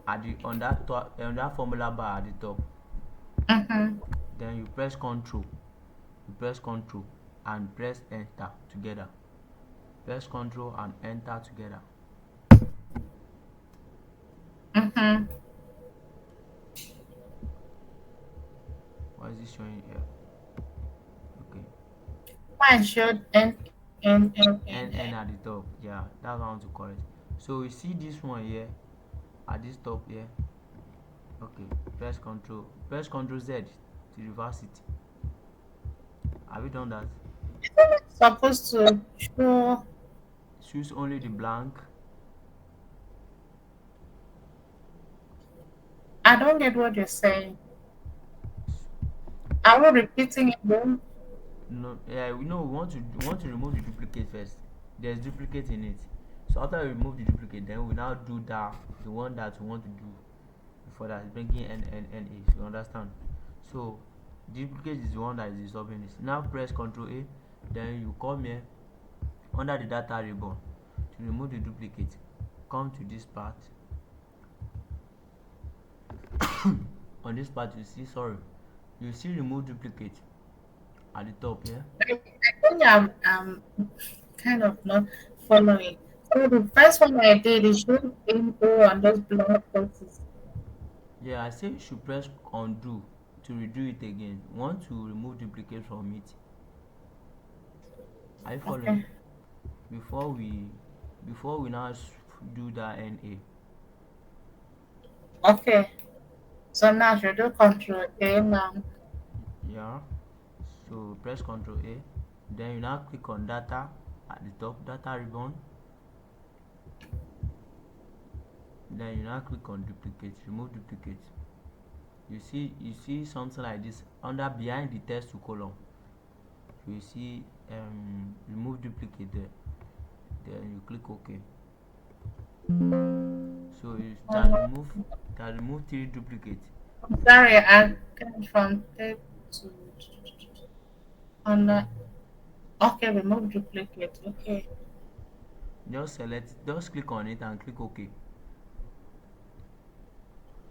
at the on that formula bar at the top, Mm-hmm. then you press Control and press Enter together. Press Ctrl and enter together. Mm-hmm. What is it showing here? Okay. Mine showed N at the top. Yeah, that's what I want to correct. So you see this one here at this top here. Okay. Press Ctrl Z to reverse it. Have you done that? supposed to show. Choose only the blank. I don't get what you're saying. Are we repeating it then? No, yeah, we want to remove the duplicate first. There's duplicate in it. So after we remove the duplicate, then we now do that the one that we want to do before that is bringing n. You understand? So duplicate is the one that is disturbing this. Now press Ctrl A, then you come here under the data ribbon to remove the duplicate. Come to this part. On this part you see remove duplicate at the top here. I think I'm kind of not following. So the first one I did is showed info on those blog posts. Yeah, I say you should press undo to redo it again. We want to remove duplicate from it. Are you following? Okay. Before we now do that NA. Okay. So now I should do control A now. Yeah. So press Ctrl A. Then you now click on data at the top, data ribbon. Then you now click on duplicate, remove duplicate. You see something like this under behind the text to column. So you see remove duplicate there. Then you click OK. So it has removed 3 duplicates. I'm sorry, I came from tape to on the okay, remove duplicate. Okay. Just click on it and click OK.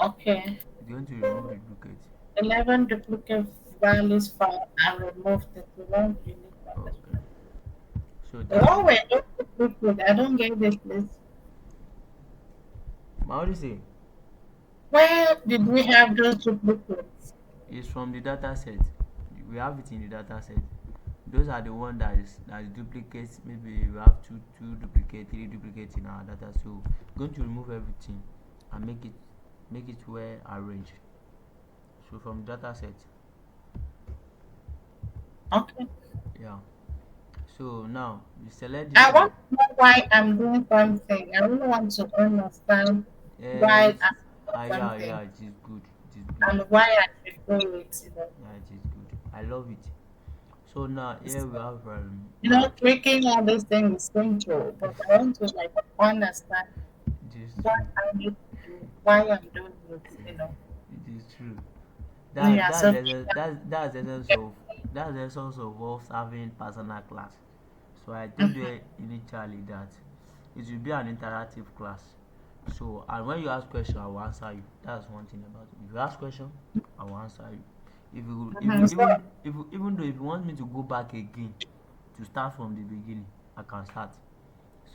Okay. It's going to remove the duplicate. 11 duplicate values found and removed the one unique one. Okay. So that's Oh it. wait, don't duplicate. I don't get this list. How do you say? Where did we have those duplicates? It's from the data set. We have it in the data set. Those are the one that is duplicates. Maybe we have two duplicate, 3 duplicates in our data. So going to remove everything and make it well arranged. So from data set. Okay. Yeah. So now you select this I one. want to know why I'm doing something. I really want to understand why It's I'm doing yeah, something it is good. It is good. and why I should do it. Yeah, it is good. I love it. So now here we have Tricking all these things is simple, but I want to like understand it is what true. I need to do, why I'm doing it. It is true. That Yeah, that's so the essence of us having personal class. So I told mhm, you initially that it will be an interactive class. So and when you ask question, I will answer you. That's one thing about it. If you ask question, I will answer you. If you so even though if you want me to go back again to start from the beginning, I can start.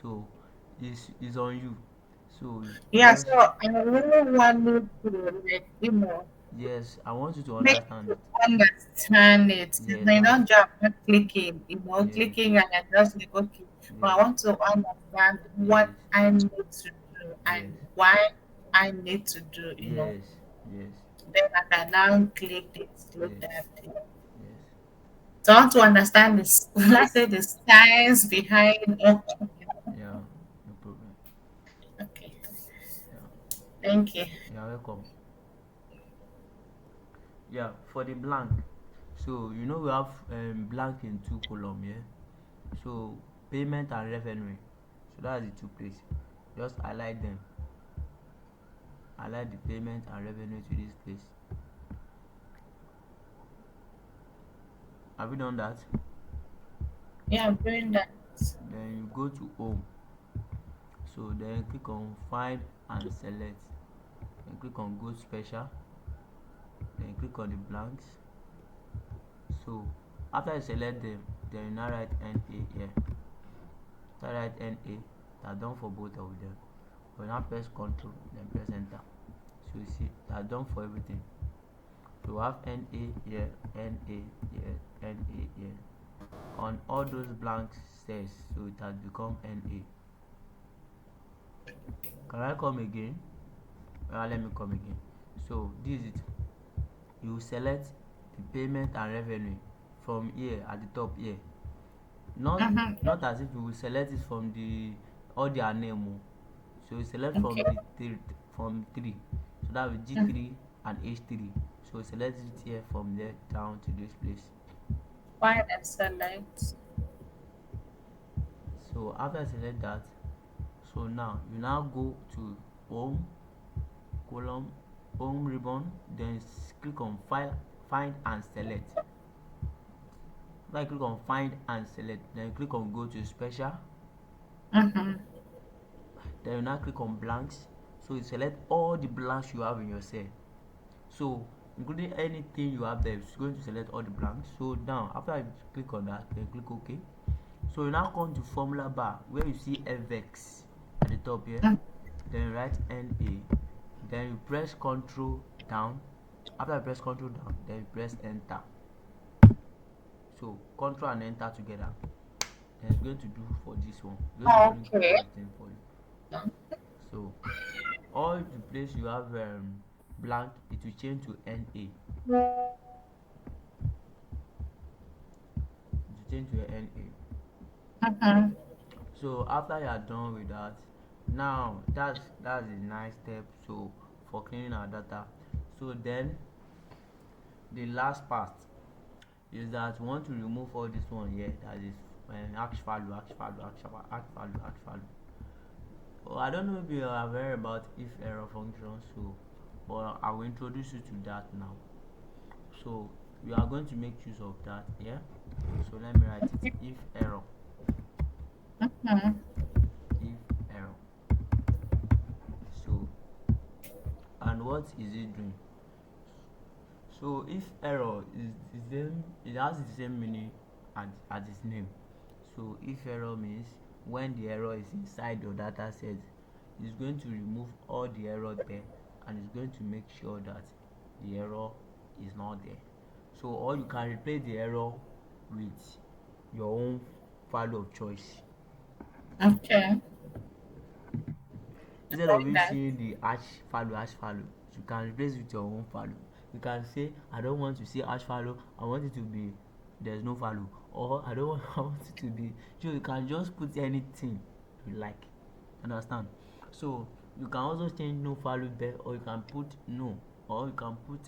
So it's on you. So yeah, just so I really want you to yes, I want you to make understand you it. understand it. Yes, You that's don't just clicking, yes, clicking and I just like okay. But I yes, want to understand what yes, I need to do and yes, why I need to do. yes, yes, Then I can now click this, look yes, at it. yes. So I want to understand this, let's say the science behind Yeah, no problem. Okay, Yeah, thank you. you're welcome. Yeah, for the blank. So we have blank in 2 column here. So payment and revenue. So that's the 2 place. Just highlight them. Highlight the payment and revenue to this place. Have you done that? Yeah, I'm doing that. Then you go to home. So then click on find and select. Then click on go special. Then click on the blanks. So after you select them, then you now write NA here. After write NA, that's done for both of them. We now press Ctrl, then press enter. So you see that's done for everything. So we have NA here, NA here, NA here. On all those blank cells, so it has become NA. Can I come again? Let me come again. So this is it. You select the payment and revenue from here at the top here. Not Mm-hmm. not as if you will select it from the all their name. So you select from Okay. the three. So that will Mm. G3 and H3. So select it here from there down to this place. Find and select. So after I select that, so now you now go to home column, home ribbon, then click on file, find and select. After you click on find and select, then click on go to special, Mm-hmm. then you now click on blanks. So you select all the blanks you have in your cell. So including anything you have there, it's going to select all the blanks. So now after I click on that, then click OK. So you now come to formula bar where you see fx at the top here, then write NA, then you press Ctrl down. After I press Ctrl down, then you press enter. So Ctrl and enter together, then it's going to do for this one. It's going to bring Okay. everything for you. So all the place you have blank, it will change to NA. It will change to NA. Mm-hmm. So after you are done with that, now that's a nice step. So for cleaning our data, so then the last part is that we want to remove all this one here, that is act value, act value, act value, act value, act value. Oh, I don't know if you are aware about if error function, so but I will introduce you to that now. So we are going to make use of that, yeah. So let me write it, if error, Mm-hmm. if error. So and what is it doing? So if error is the same, it has the same meaning as its name. So if error means when the error is inside your data set, it's going to remove all the error there, and it's going to make sure that the error is not there. So or you can replace the error with your own value of choice. Okay. I Instead of like you that. seeing the hash value, you can replace it with your own value. You can say I don't want to see hash value, I want it to be there's no value, or I don't want, I want it to be, so you can just put anything you like. Understand? So you can also change no value there, or you can put no, or you can put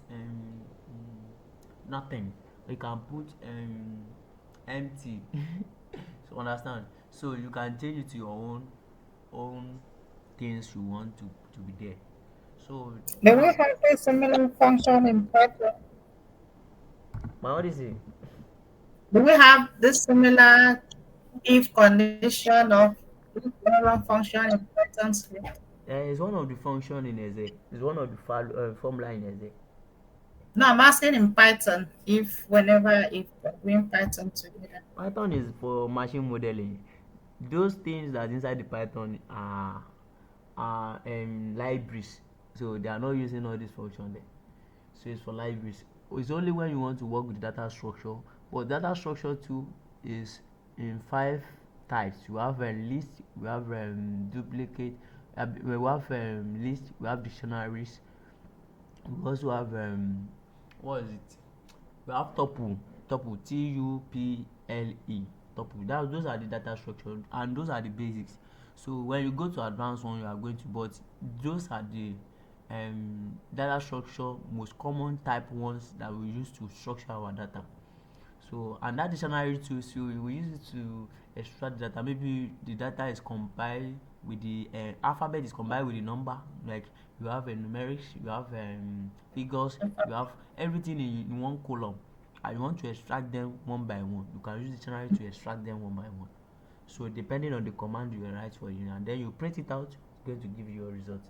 nothing, or you can put empty. So understand? So you can change it to your own things you want to be there. So Do we now, have a similar function in Python? my what is it? Do we have this similar if condition or if error function in Python script? It's one of the function in Exe. It's one of the formula in Exe. No, I'm asking in Python if whenever if we're doing Python together. Python is for machine modeling. Those things that inside the Python are libraries, so they are not using all this function there. So it's for libraries. It's only when you want to work with data structure. But data structure too is in 5 types. We have a list, we have duplicate, we have list, we have dictionaries, we also have what is it? We have tuple, tuple, tuple. That those are the data structure, and those are the basics. So when you go to advanced one, you are going to, but those are the data structure most common type ones that we use to structure our data. So and that dictionary too, so we use it to extract data. Maybe the data is compiled with the alphabet is combined with the number, like you have numerics, you have figures, you have everything in one column, and you want to extract them one by one. You can use dictionary to extract them one by one. So depending on the command you write for you, and then you print it out, it's going to give you your result.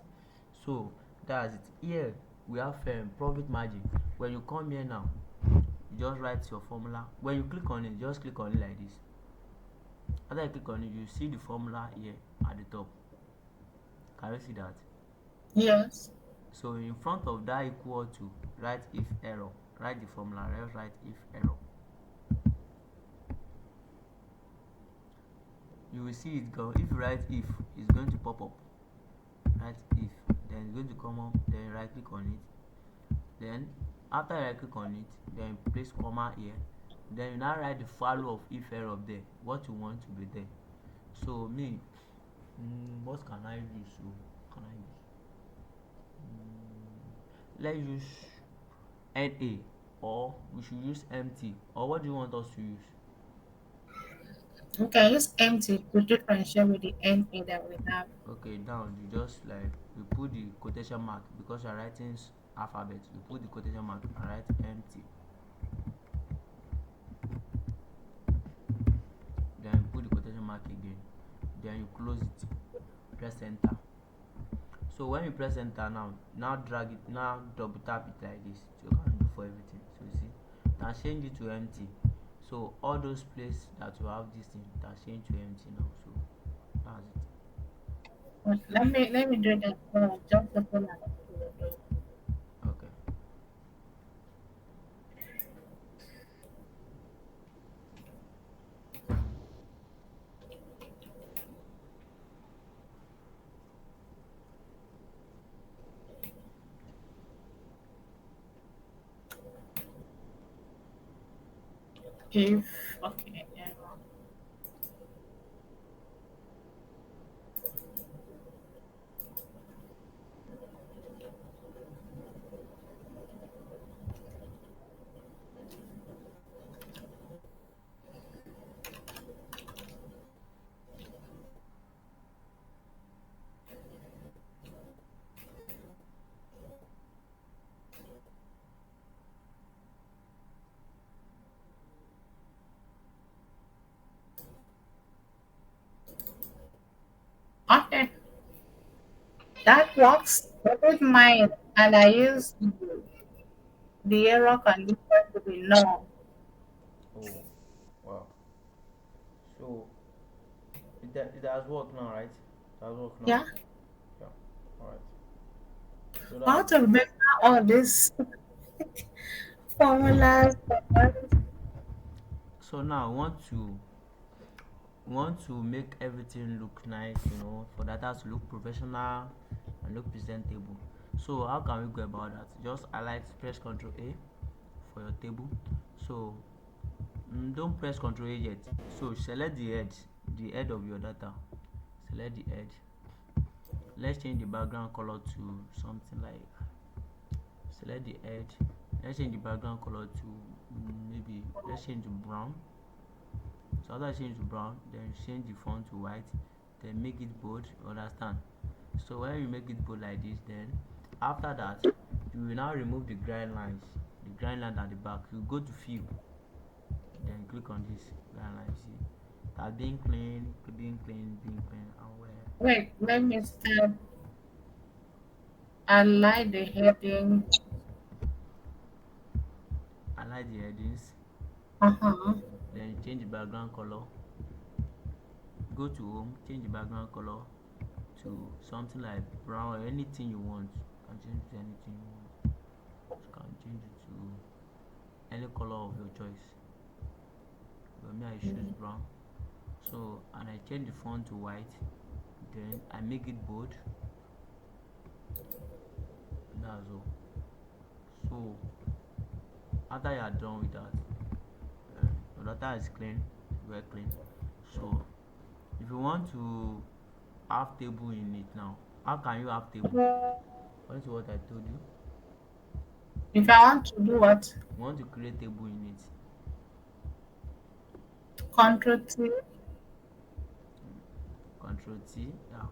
So that's it. Here we have profit margin. When you come here now, you just write your formula. When you click on it, just click on it like this. After you click on it, you see the formula here at the top. Can you see that? Yes. So in front of that equal to, write if error. Write the formula. Let's write if error. You will see it go. If you write if, it's going to pop up. Write if, then it's going to come up. Then right click on it. Then after you right click on it, then place comma here. Then you now write the value of if error there, what you want to be there. So me, what can I use? So can I use? Let's use NA, or we should use empty, or what do you want us to use? We can use empty to differentiate with the NA that we have. Okay, down you just like you put the quotation mark because you're writing alphabet. You put the quotation mark and write empty. Then you put the quotation mark again. Then you close it. Press enter. So when you press enter now drag it, now double tap it like this. So you can do for everything. So you see, now change it to empty. So all those places that you have this thing, that change to empty now. So that's it. But let me do that. Just open and Okay. if okay. Yeah. Okay, that works. I did mine and I used the error condition to be null. Oh, wow. So it has worked now, right? It has worked now. Yeah. Yeah. All right. So How that's to it. remember all these formulas? So now we want to make everything look nice, for data to look professional and look presentable. So how can we go about that? Just highlight, press Ctrl A for your table. So don't press Ctrl A yet. So select the head of your data. Select the head. Let's change the background color to something like, select the head. Let's change the background color to, maybe let's change to brown. So after I change to brown, then change the font to white, then make it bold. Understand? So when you make it bold like this, then after that you will now remove the grind lines, the grind line at the back. You go to fill, then click on this grind line. See that being clean, being clean, and where Wait, let me start. I like the heading. I like the headings. Uh-huh. Then change the background color. Go to home, change the background color to something like brown, or anything you want. You can change it to anything you want. You can change it to any color of your choice. But me, I choose brown. So, and I change the font to white. Then I make it bold. That's all. So after you are done with that, your data is clean, very clean. So if you want to have table in it now, how can you have table? According to what I told you, If I want to do what? you want to create table in it. Control T. Control T, yeah.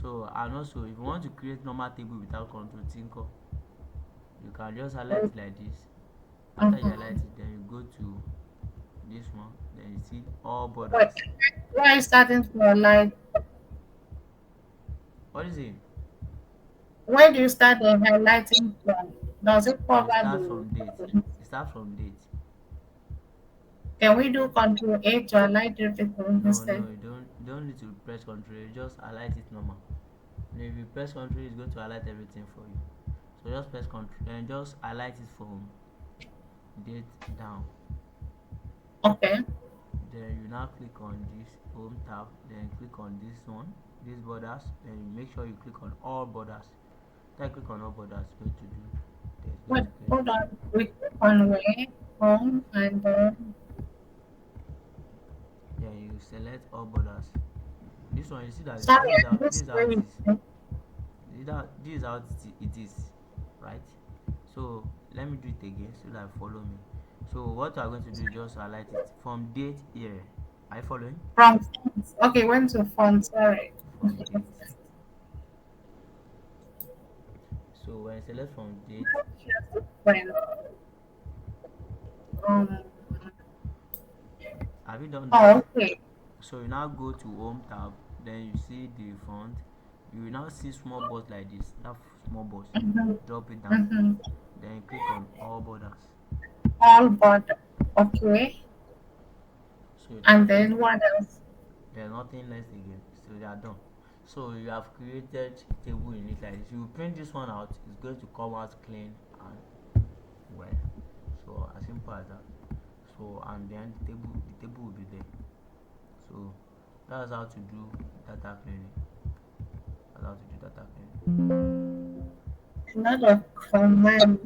So and also if you want to create normal table without Control T, you can just highlight it like this. After you Uh-huh. highlight it, then you go to this one, then you see all Wait, borders. where is starting to light? What is it? Where do you start the highlighting from? Does it cover It starts the from date. It starts from date. Can we do Control A to highlight everything No, no, instead? you don't need to press control, you just highlight it normal. And if you press control, it's going to highlight everything for you. So just press control and just highlight it from date down. Okay. Then you now click on this home tab, then click on this one, these borders, then you make sure you click on all borders. Then click on all borders, it's going to do, then it's going Wait, to create. hold on. We click on way, home, and then Then you select all borders. This one, you see that sorry, this is I how this is missed how where it you is. said This is how it is, right? So let me do it again so that follow me. So what you are going to do is just highlight it from date here. Are you following? from fonts. Okay, went to font. Sorry. From date. So when I select from date, When um have you done that? oh okay. So you now go to home tab, then you see the font. You will now see small box like this. That small box, Mm-hmm. drop it down. Mm-hmm. Then click on all borders. All border. Okay. So it now And going then to, what else? there's nothing less again. So they are done. So you have created table in it like this. You print this one out, it's going to come out clean and well. So as simple as that. So and then the table will be there. So that's how to do data cleaning. That's how to do data cleaning. A lot of command.